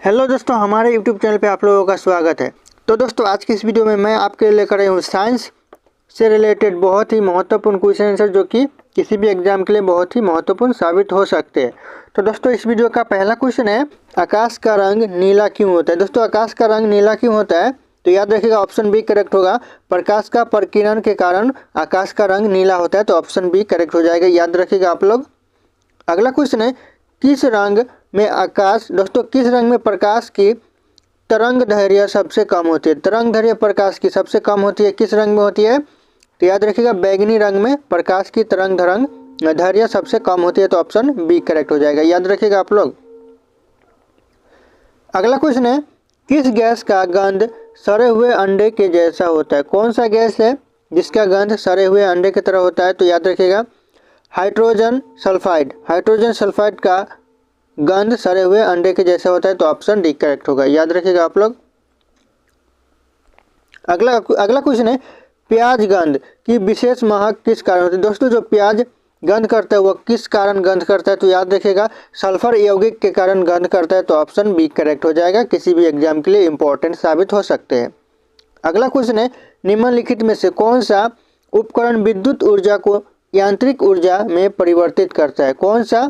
Hello दोस्तों, हमारे YouTube channel पे आप लोगों का स्वागत है। तो दोस्तों, आज की इस वीडियो में मैं आपके लिए लेकर आई हूँ साइंस से रिलेटेड बहुत ही महत्वपूर्ण क्वेश्चन आंसर, जो कि किसी भी एग्जाम के लिए बहुत ही महत्वपूर्ण साबित हो सकते हैं। तो दोस्तों, इस वीडियो का पहला क्वेश्चन है, आकाश का रंग नीला क्यों होता है। दोस्तों, आकाश का रंग नीला क्यों होता है, तो याद रखिएगा ऑप्शन बी करेक्ट होगा। प्रकाश का प्रकीर्णन के कारण आकाश का रंग नीला होता है, तो ऑप्शन बी करेक्ट हो जाएगा, याद रखिएगा आप लोग। अगला क्वेश्चन है, किस रंग में आकाश दोस्तों किस रंग में प्रकाश की तरंग दैर्घ्य सबसे कम होती है। तरंग दैर्घ्य प्रकाश की सबसे कम होती है, किस रंग में होती है, तो याद रखिएगा बैगनी रंग में प्रकाश की तरंग दैर्घ्य सबसे कम होती है, तो ऑप्शन बी करेक्ट हो जाएगा, याद रखिएगा आप लोग। अगला क्वेश्चन है, किस गैस का गंध सड़े हुए अंडे के जैसा होता है। कौन सा गैस है जिसका गंध सड़े हुए अंडे की तरह होता है, तो याद रखिएगा हाइड्रोजन सल्फाइड। हाइड्रोजन सल्फाइड का गंध सड़े हुए अंडे के जैसा होता है, तो ऑप्शन डी करेक्ट होगा, याद रखिएगा आप लोग। अगला क्वेश्चन है, प्याज गंध की विशेष महक किस कारण होती है। दोस्तों, जो प्याज गंध करता है वह किस कारण गंध करता है, तो याद रखिएगा सल्फर यौगिक के कारण गंध करता है, तो ऑप्शन बी करेक्ट हो जाएगा, किसी भी एग्जाम के लिए इंपॉर्टेंट साबित हो सकते हैं। अगला क्वेश्चन है, निम्नलिखित में से कौन सा उपकरण विद्युत ऊर्जा को यांत्रिक ऊर्जा में परिवर्तित करता है। कौन सा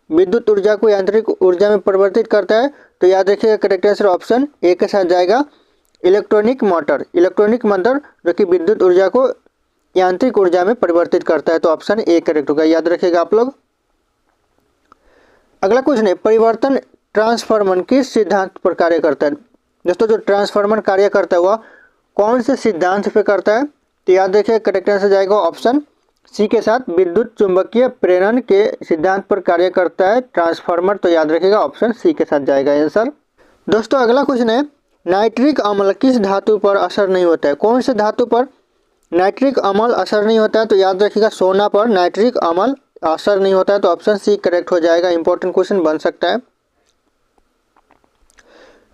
विद्युत ऊर्जा को यांत्रिक ऊर्जा में परिवर्तित करता है, तो याद रखिएगा करेक्ट आंसर ऑप्शन ए के साथ जाएगा इलेक्ट्रॉनिक मोटर। इलेक्ट्रॉनिक मोटर जो कि विद्युत ऊर्जा को यांत्रिक ऊर्जा में परिवर्तित करता है, तो ऑप्शन ए करेक्ट होगा, याद रखिएगा आप लोग। अगला क्वेश्चन है, परिवर्तन ट्रांसफार्मर किस सिद्धांत पर कार्य करता है। दोस्तों, जो ट्रांसफार्मर कार्य करता है वह कौन से सिद्धांत पे करता है, तो याद रखिएगा करेक्ट आंसर जाएगा ऑप्शन सी के साथ विद्युत चुंबकीय प्रेरण के सिद्धांत पर कार्य करता है ट्रांसफार्मर, तो याद रखिएगा ऑप्शन सी के साथ जाएगा आंसर। दोस्तों, अगला क्वेश्चन है, नाइट्रिक अम्ल किस धातु पर असर नहीं होता है। कौन से धातु पर नाइट्रिक अम्ल असर नहीं होता है, तो याद रखिएगा सोना पर नाइट्रिक अम्ल असर नहीं होता है, तो ऑप्शन सी करेक्ट हो जाएगा, इंपॉर्टेंट क्वेश्चन बन सकता है।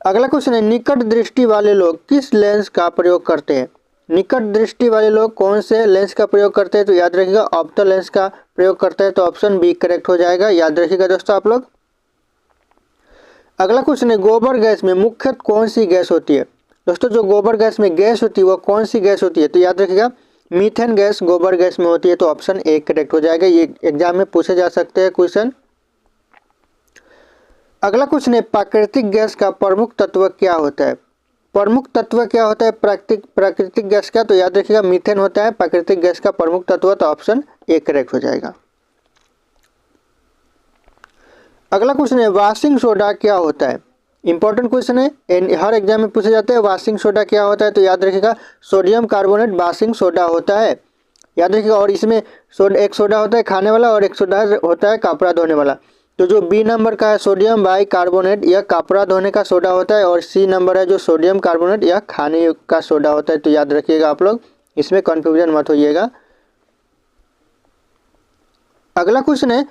अगला क्वेश्चन है, निकट दृष्टि वाले लोग किस लेंस का प्रयोग करते हैं। निकट दृष्टि वाले लोग कौन से लेंस का प्रयोग करते हैं, तो याद रखिएगा ऑप्टल लेंस का प्रयोग करते हैं, तो ऑप्शन बी करेक्ट हो जाएगा, याद रखिएगा दोस्तों आप लोग। अगला क्वेश्चन है, गोबर गैस में मुख्यतः कौन सी गैस होती है। दोस्तों, जो गोबर गैस में गैस होती है वह कौन सी गैस होती है, तो याद रखिएगा मीथेन गैस गोबर गैस में होती है, तो ऑप्शन ए करेक्ट हो जाएगा, ये एग्जाम में पूछे जा सकते हैं क्वेश्चन। अगला क्वेश्चन है, प्राकृतिक गैस का प्रमुख तत्व क्या होता है। प्रमुख तत्व क्या होता है प्राकृतिक गैस का, तो याद रखिएगा मीथेन होता है प्राकृतिक गैस का प्रमुख तत्व, तो ऑप्शन ए करेक्ट हो जाएगा। अगला क्वेश्चन है, वाशिंग सोडा क्या होता है। इंपॉर्टेंट क्वेश्चन है, हर एग्जाम में पूछे जाते हैं वाशिंग सोडा क्या होता है, तो याद रखिएगा सोडियम कार्बोनेट वाशिंग सोडा होता है, याद रखिएगा। और इसमें एक सोडा होता है खाने वाला और एक सोडा होता है कपड़ा धोने वाला, तो जो बी नंबर का है सोडियम बाई कार्बोनेट यह कपड़ा धोने का सोडा होता है, और सी नंबर है जो सोडियम कार्बोनेट यह खाने का सोडा होता है, तो याद रखिएगा आप लोग, इसमें कंफ्यूजन मत होइएगा। अगला क्वेश्चन है,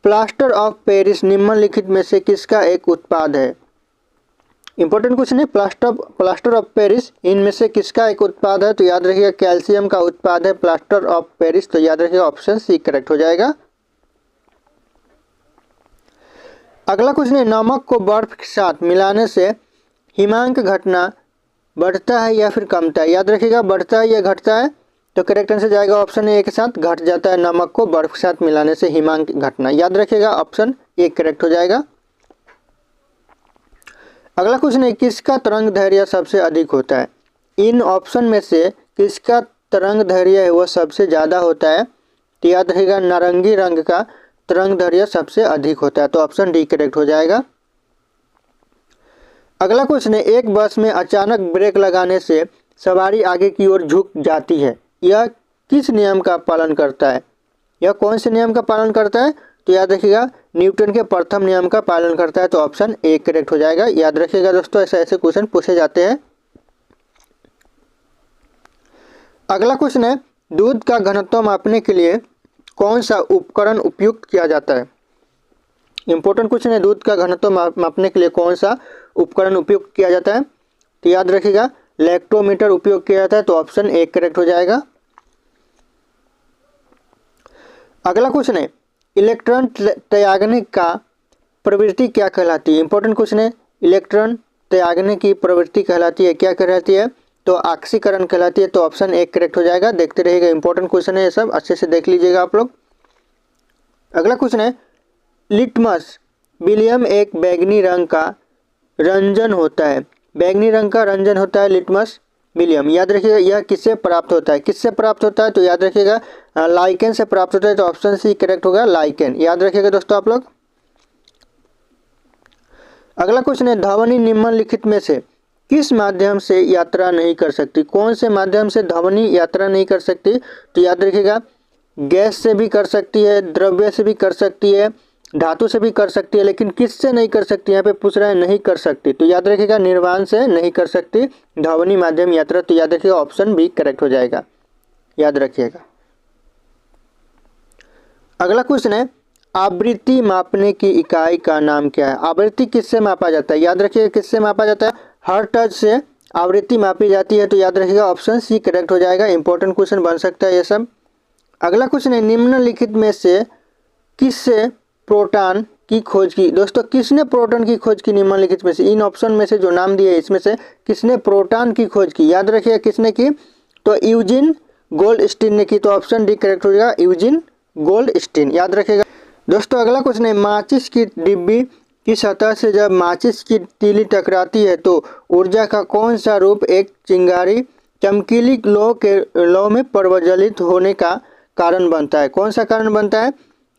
प्लास्टर ऑफ पेरिस निम्नलिखित में से किसका एक उत्पाद है। इंपॉर्टेंट क्वेश्चन है, प्लास्टर ऑफ पेरिस इनमें से किसका एक उत्पाद है, तो याद रखिएगा कैल्शियम का उत्पाद है प्लास्टर ऑफ पेरिस, तो याद रखिएगा ऑप्शन सी करेक्ट हो जाएगा। अगला क्वेश्चन है, नमक को बर्फ के साथ मिलाने से हिमांक घटना बढ़ता है या फिर कमता है। याद रखिएगा बढ़ता है या घटता है, तो करेक्ट आंसर जाएगा ऑप्शन ए के साथ घट जाता है, नमक को बर्फ के साथ मिलाने से हिमांक घटना, याद रखिएगा ऑप्शन ए करेक्ट हो जाएगा। अगला क्वेश्चन है, किसका तरंग दैर्घ्य सबसे अधिक होता है। इन ऑप्शन में से किसका तरंग दैर्घ्य है वह सबसे ज़्यादा होता है, तो याद रखिएगा नारंगी रंग का तरंग दैर्घ्य सबसे अधिक होता है, तो ऑप्शन डी करेक्ट हो जाएगा। अगला क्वेश्चन है, एक बस में अचानक ब्रेक लगाने से सवारी आगे की ओर झुक जाती है, यह किस नियम का पालन करता है। यह कौन से नियम का पालन करता है, तो याद रखिएगा न्यूटन के प्रथम नियम का पालन करता है, तो ऑप्शन ए करेक्ट हो जाएगा, याद रखिएगा दोस्तों, ऐसे क्वेश्चन पूछे जाते हैं। अगला क्वेश्चन है, दूध का घनत्व मापने के लिए कौन सा उपकरण उपयुक्त किया जाता है। इंपॉर्टेंट क्वेश्चन है, दूध का घनत्व मापने के लिए कौन सा उपकरण उपयुक्त किया जाता है, तो याद रखिएगा लैक्टोमीटर उपयोग किया जाता है, तो ऑप्शन ए करेक्ट हो जाएगा। अगला क्वेश्चन है, इलेक्ट्रॉन त्यागने का प्रवृत्ति क्या कहलाती है? इंपॉर्टेंट क्वेश्चन है। इलेक्ट्रॉन त्यागने की प्रवृत्ति कहलाती है, क्या कहलाती है? तो ऑक्सीकरण कहलाती है। तो ऑप्शन एक करेक्ट हो जाएगा। देखते रहिएगा, इंपॉर्टेंट क्वेश्चन है ये सब, अच्छे से देख लीजिएगा आप लोग। अगला क्वेश्चन है, लिटमस विलियम एक बैंगनी रंग का रंजन होता है। बैंगनी रंग का रंजन होता है लिटमस विलियम। याद रखिएगा, यह किससे प्राप्त होता है? किससे प्राप्त होता है? तो याद रखिएगा लाइकेन से प्राप्त होता है। तो ऑप्शन सी करेक्ट होगा, लाइकेन। याद रखिएगा दोस्तों आप लोग। अगला क्वेश्चन है, ध्वनि निम्नलिखित में से किस माध्यम से यात्रा नहीं कर सकती? कौन से माध्यम से ध्वनि यात्रा नहीं कर सकती? तो याद रखिएगा, गैस से भी कर सकती है, द्रव्य से भी कर सकती है, धातु से भी कर सकती है, लेकिन किससे नहीं कर सकती? यहाँ पे पूछ रहा है नहीं कर सकती। तो याद रखिएगा, निर्वाण से नहीं कर सकती ध्वनि माध्यम यात्रा। तो याद रखिएगा, ऑप्शन बी करेक्ट हो जाएगा। याद रखिएगा। अगला क्वेश्चन है, आवृत्ति मापने की इकाई का नाम क्या है? आवृत्ति किससे मापा जाता है? याद रखिएगा, किससे मापा जाता है? हर्ट्ज से आवृत्ति मापी जाती है। तो याद रखिएगा, ऑप्शन सी करेक्ट हो जाएगा। इंपॉर्टेंट क्वेश्चन बन सकता है ये सब। अगला क्वेश्चन है, निम्नलिखित में से किससे प्रोटॉन की खोज की? दोस्तों, किसने प्रोटॉन की खोज की? निम्नलिखित में से, इन ऑप्शन में से जो नाम दिए इसमें से किसने प्रोटॉन की खोज की? याद रखिएगा, किसने की? तो यूजिन गोल्डस्टीन ने की। तो ऑप्शन डी करेक्ट हो जाएगा, यूजिन गोल्डस्टीन। याद रखिएगा दोस्तों। अगला क्वेश्चन है, माचिस की डिब्बी की सतह से जब माचिस की तीली टकराती है तो ऊर्जा का कौन सा रूप एक चिंगारी चमकीली लौ में प्रज्वलित होने का कारण बनता है? कौन सा कारण बनता है?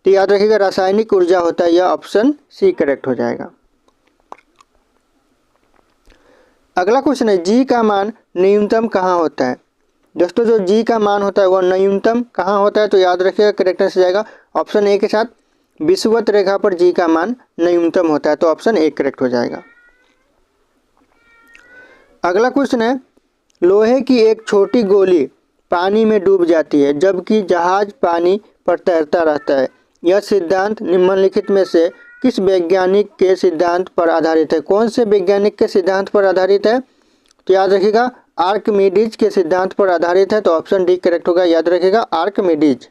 तो याद रखिएगा, रासायनिक ऊर्जा होता है। यह ऑप्शन सी करेक्ट हो जाएगा। अगला क्वेश्चन है, जी का मान न्यूनतम कहाँ होता है? दोस्तों, जो जी का मान होता है वह न्यूनतम कहाँ होता है? तो याद रखिएगा, करेक्ट आंसर जाएगा ऑप्शन ए के साथ, विषुवत रेखा पर जी का मान न्यूनतम होता है। तो ऑप्शन ए करेक्ट हो जाएगा। अगला क्वेश्चन है, लोहे की एक छोटी गोली पानी में डूब जाती है जबकि जहाज पानी पर तैरता रहता है। यह सिद्धांत निम्नलिखित में से किस वैज्ञानिक के सिद्धांत पर आधारित है? कौन से वैज्ञानिक के सिद्धांत पर आधारित है? तो याद रखिएगा, आर्किमिडीज के सिद्धांत पर आधारित है। तो ऑप्शन डी करेक्ट होगा। याद रखिएगा, आर्किमिडीज।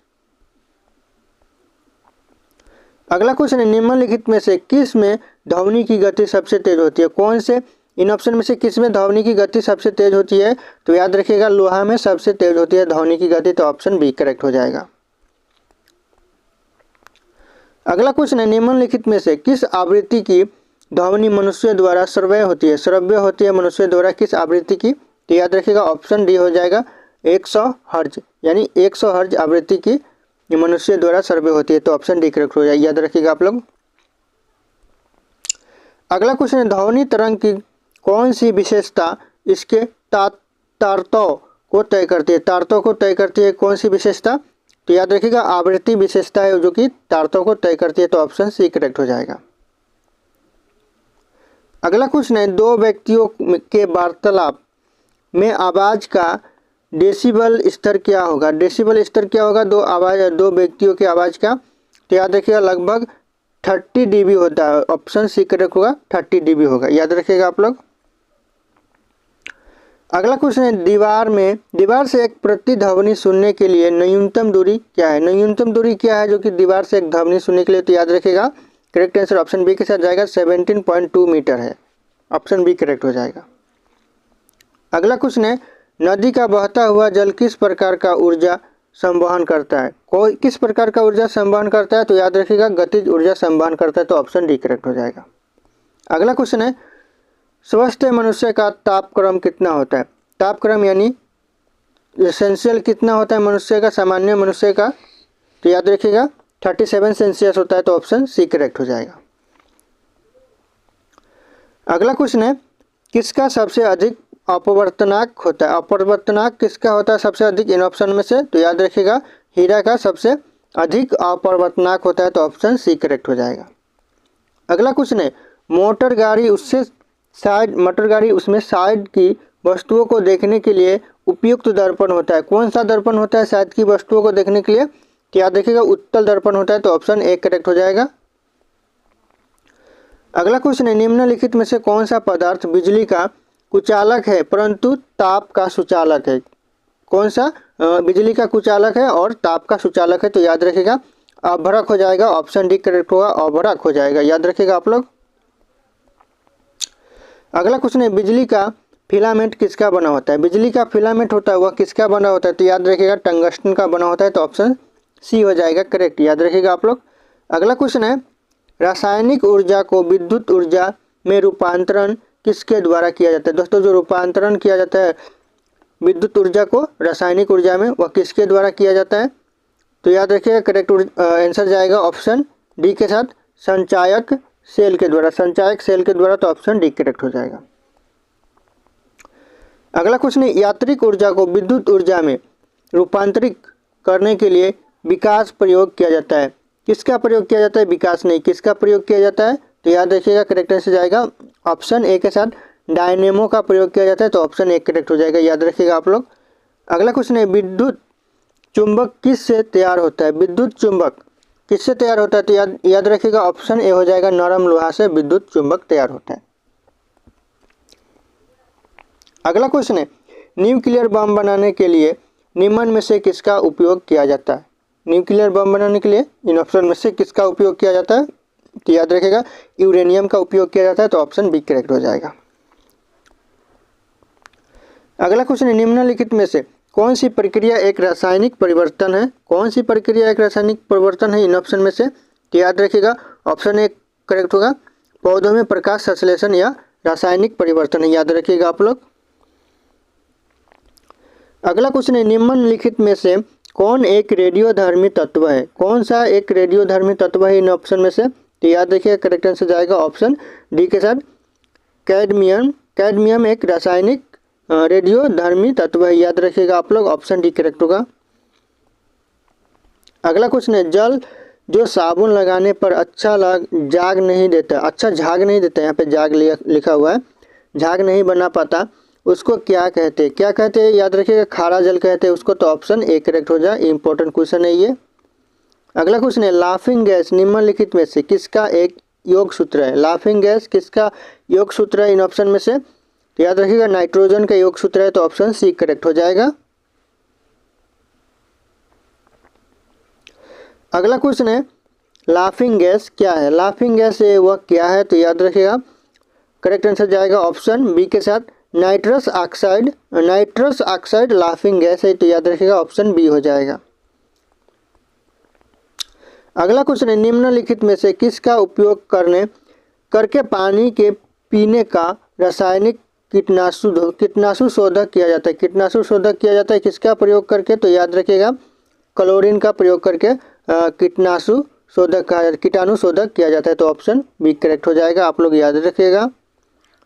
अगला क्वेश्चन है, निम्नलिखित में से किस में ध्वनि की गति सबसे तेज होती है? कौन से इन ऑप्शन में से किस में ध्वनि की गति सबसे तेज होती है? तो याद रखिएगा, लोहा में सबसे तेज होती है ध्वनि की गति। तो ऑप्शन बी करेक्ट हो जाएगा। अगला क्वेश्चन है, निम्नलिखित में से किस आवृत्ति की ध्वनि मनुष्य द्वारा श्रव्य होती है? श्रव्य होती है मनुष्य द्वारा किस आवृत्ति की? तो याद रखिएगा, ऑप्शन डी हो जाएगा, 100 हर्ज, यानी 100 हर्ज आवृत्ति की मनुष्य द्वारा श्रव्य होती है। तो ऑप्शन डी करेक्ट हो जाएगा। याद रखिएगा आप लोग। अगला क्वेश्चन है, ध्वनि तरंग की कौन सी विशेषता इसके तारतों को तय करती है? तारतों को तय करती है कौन सी विशेषता? तो याद रखिएगा, आवृत्ति विशेषता है जो कि तारतों को तय करती है। तो ऑप्शन सी करेक्ट हो जाएगा। अगला क्वेश्चन है, दो व्यक्तियों के वार्तालाप में आवाज का डेसिबल स्तर क्या होगा? डेसिबल स्तर क्या होगा दो व्यक्तियों की आवाज का? तो याद रखिएगा, लगभग 30 dB होता है। ऑप्शन सी करेक्ट होगा, 30 dB होगा। याद रखिएगा आप लोग। अगला क्वेश्चन है, दीवार से एक प्रतिध्वनि सुनने के लिए न्यूनतम दूरी क्या है? न्यूनतम दूरी क्या है जो कि दीवार से एक ध्वनि सुनने के लिए? तो याद रखिएगा, करेक्ट आंसर ऑप्शन बी के साथ जाएगा, 17.2 मीटर है। ऑप्शन बी करेक्ट हो जाएगा। अगला क्वेश्चन है, नदी का बहता हुआ जल किस प्रकार का ऊर्जा संवहन करता है? किस प्रकार का ऊर्जा संवहन करता है? तो याद रखिएगा, गतिज ऊर्जा संवहन करता है। तो ऑप्शन डी करेक्ट हो जाएगा। अगला क्वेश्चन है, स्वस्थ मनुष्य का तापक्रम कितना होता है? तापक्रम यानी एसेंशियल कितना होता है मनुष्य का, सामान्य मनुष्य का? तो याद रखिएगा, 37 सेल्सियस होता है। तो ऑप्शन सी करेक्ट हो जाएगा। अगला क्वेश्चन है, किसका सबसे अधिक अपवर्तनाक होता है? अपवर्तनाक किसका होता है सबसे अधिक इन ऑप्शन में से? तो याद रखिएगा, हीरा का सबसे अधिक अपवर्तनाक होता है। तो ऑप्शन सी करेक्ट हो जाएगा। अगला क्वेश्चन है, मोटर गाड़ी उसमें साइड की वस्तुओं को देखने के लिए उपयुक्त दर्पण होता है। कौन सा दर्पण होता है साइड की वस्तुओं को देखने के लिए? तो याद रखिएगा, उत्तल दर्पण होता है। तो ऑप्शन ए करेक्ट हो जाएगा। अगला क्वेश्चन है, निम्नलिखित में से कौन सा पदार्थ बिजली का कुचालक है परंतु ताप का सुचालक है? कौन सा बिजली का कुचालक है और ताप का सुचालक है? तो याद रखिएगा, अभ्रक हो जाएगा, ऑप्शन डी करेक्ट होगा, अभ्रक हो जाएगा, याद रखिएगा आप लोग। अगला क्वेश्चन है बिजली का फिलामेंट किसका बना होता है? बिजली का फिलामेंट होता है वह किसका बना होता है? तो याद रखिएगा टंगस्टन का बना होता है, तो ऑप्शन सी हो जाएगा करेक्ट, याद रखिएगा आप लोग। अगला क्वेश्चन है रासायनिक ऊर्जा को विद्युत ऊर्जा में रूपांतरण किसके द्वारा किया जाता है? दोस्तों जो रूपांतरण किया जाता है विद्युत ऊर्जा को रासायनिक ऊर्जा में, वह किसके द्वारा किया जाता है? तो याद रखिएगा करेक्ट आंसर जाएगा ऑप्शन डी के साथ, संचायक सेल के द्वारा, संचायक सेल के द्वारा, तो ऑप्शन डी करेक्ट हो जाएगा। अगला क्वेश्चन है यांत्रिक ऊर्जा को विद्युत ऊर्जा में रूपांतरित करने के लिए विकास प्रयोग किया जाता है। किसका प्रयोग किया जाता है? विकास नहीं, किसका प्रयोग किया जाता है? तो याद रखिएगा करेक्ट आंसर जाएगा ऑप्शन ए के साथ, डायनेमो का प्रयोग किया जाता है, तो ऑप्शन ए करेक्ट हो जाएगा, याद रखिएगा आप लोग। अगला क्वेश्चन है विद्युत चुंबक किससे तैयार होता है? विद्युत चुंबक किससे तैयार होता है? तो याद रखिएगा ऑप्शन ए हो जाएगा, नरम लोहा से विद्युत चुंबक तैयार होता है। अगला क्वेश्चन है न्यूक्लियर बम बनाने के लिए निम्न में से किसका उपयोग किया जाता है? न्यूक्लियर बम बनाने के लिए इन ऑप्शन में से किसका उपयोग किया जाता है? तो याद रखिएगा यूरेनियम का उपयोग किया जाता है, तो ऑप्शन बी करेक्ट हो जाएगा। अगला क्वेश्चन है निम्नलिखित में से कौन सी प्रक्रिया एक रासायनिक परिवर्तन है? कौन सी प्रक्रिया एक रासायनिक परिवर्तन है इन ऑप्शन में से? तो याद रखिएगा ऑप्शन ए करेक्ट होगा, पौधों में प्रकाश संश्लेषण या रासायनिक परिवर्तन है, याद रखिएगा आप लोग। अगला क्वेश्चन है निम्नलिखित में से कौन एक रेडियोधर्मी तत्व है? कौन सा एक रेडियोधर्मी तत्व है इन ऑप्शन में से? तो याद रखिएगा करेक्ट आंसर जाएगा ऑप्शन डी के साथ, कैडमियम। कैडमियम एक रासायनिक रेडियोधर्मी तत्व है, याद रखिएगा आप लोग, ऑप्शन डी करेक्ट होगा। अगला क्वेश्चन है जल जो साबुन लगाने पर अच्छा झाग नहीं देता, अच्छा झाग नहीं देता, यहाँ पे झाग लिखा हुआ है, झाग नहीं बना पाता, उसको क्या कहते हैं? क्या कहते हैं? याद रखिएगा खारा जल कहते हैं उसको, तो ऑप्शन ए करेक्ट हो जाए, इंपॉर्टेंट क्वेश्चन है ये। अगला क्वेश्चन है लाफिंग गैस निम्नलिखित में से किसका एक योग सूत्र है? लाफिंग गैस किसका योग सूत्र है इन ऑप्शन में से? तो याद रखिएगा नाइट्रोजन का योग सूत्र है, तो ऑप्शन सी करेक्ट हो जाएगा। अगला क्वेश्चन है लाफिंग गैस क्या है? लाफिंग गैस वह क्या है? तो याद रखिएगा करेक्ट आंसर जाएगा ऑप्शन बी के साथ, nitrous oxide. Nitrous oxide laughing gas है, तो याद रखिएगा ऑप्शन बी हो जाएगा। अगला क्वेश्चन है निम्नलिखित में से किसका उपयोग करके पानी के पीने का रासायनिक कीटनाशु शोधक किया जाता है? कीटनाशु शोधक किया जाता है किसका प्रयोग करके? तो याद रखिएगा क्लोरीन का प्रयोग करके कीटनाशु शोधक किया जाता है, तो ऑप्शन बी करेक्ट हो जाएगा, आप लोग याद रखिएगा।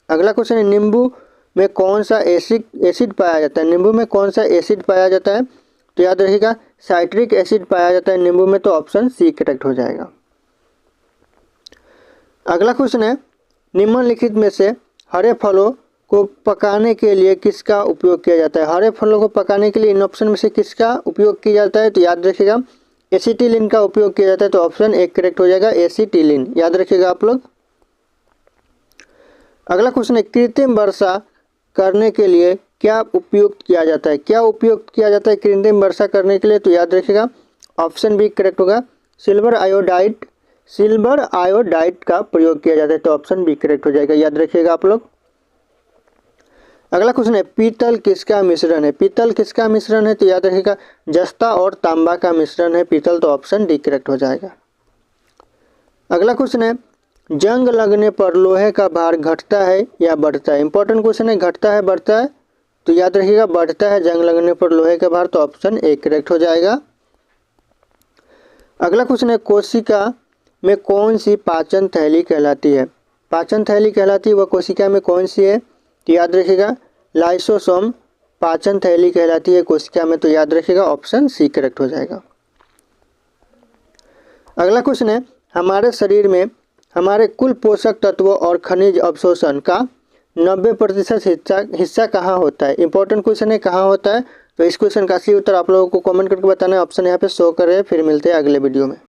अगला क्वेश्चन है नींबू में कौन सा एसिड पाया जाता है? नींबू में कौन सा एसिड पाया जाता है? तो याद रखिएगा साइट्रिक एसिड पाया जाता है नींबू में, तो ऑप्शन सी करेक्ट हो जाएगा। अगला क्वेश्चन है निम्नलिखित में से हरे फलों को पकाने के लिए किसका उपयोग किया जाता है? हरे फलों को पकाने के लिए इन ऑप्शन में से किसका उपयोग किया जाता है? तो याद रखिएगा एसिटिलीन का उपयोग किया जाता है, तो ऑप्शन एक करेक्ट हो जाएगा, एसिटिलीन, याद रखिएगा आप लोग। अगला क्वेश्चन है कृत्रिम वर्षा करने के लिए क्या उपयोग किया जाता है? क्या उपयोग किया जाता है कृत्रिम वर्षा करने के लिए? तो याद रखिएगा ऑप्शन बी करेक्ट होगा, सिल्वर आयोडाइड का प्रयोग किया जाता है, तो ऑप्शन बी करेक्ट हो जाएगा, याद रखिएगा आप लोग। अगला क्वेश्चन है पीतल किसका मिश्रण है? पीतल किसका मिश्रण है? तो याद रखिएगा जस्ता और तांबा का मिश्रण है पीतल, तो ऑप्शन डी करेक्ट हो जाएगा। अगला क्वेश्चन है जंग लगने पर लोहे का भार घटता है या बढ़ता है? इंपॉर्टेंट क्वेश्चन है, घटता है बढ़ता है? तो याद रखिएगा बढ़ता है जंग लगने पर लोहे का भार, तो ऑप्शन ए करेक्ट हो जाएगा। अगला क्वेश्चन है कोशिका में कौन सी पाचन थैली कहलाती है? पाचन थैली कहलाती है वह कोशिका में कौन सी है? तो याद रखिएगा लाइसोसोम पाचन थैली कहलाती है कोशिका में, तो याद रखिएगा ऑप्शन सी करेक्ट हो जाएगा। अगला क्वेश्चन है हमारे शरीर में हमारे कुल पोषक तत्वों और खनिज अवशोषण का 90% हिस्सा कहाँ होता है? इंपॉर्टेंट क्वेश्चन है, कहाँ होता है? तो इस क्वेश्चन का सही उत्तर आप लोगों को कमेंट करके बताना है, ऑप्शन यहाँ पे शो कर रहे हैं। फिर मिलते हैं अगले वीडियो में।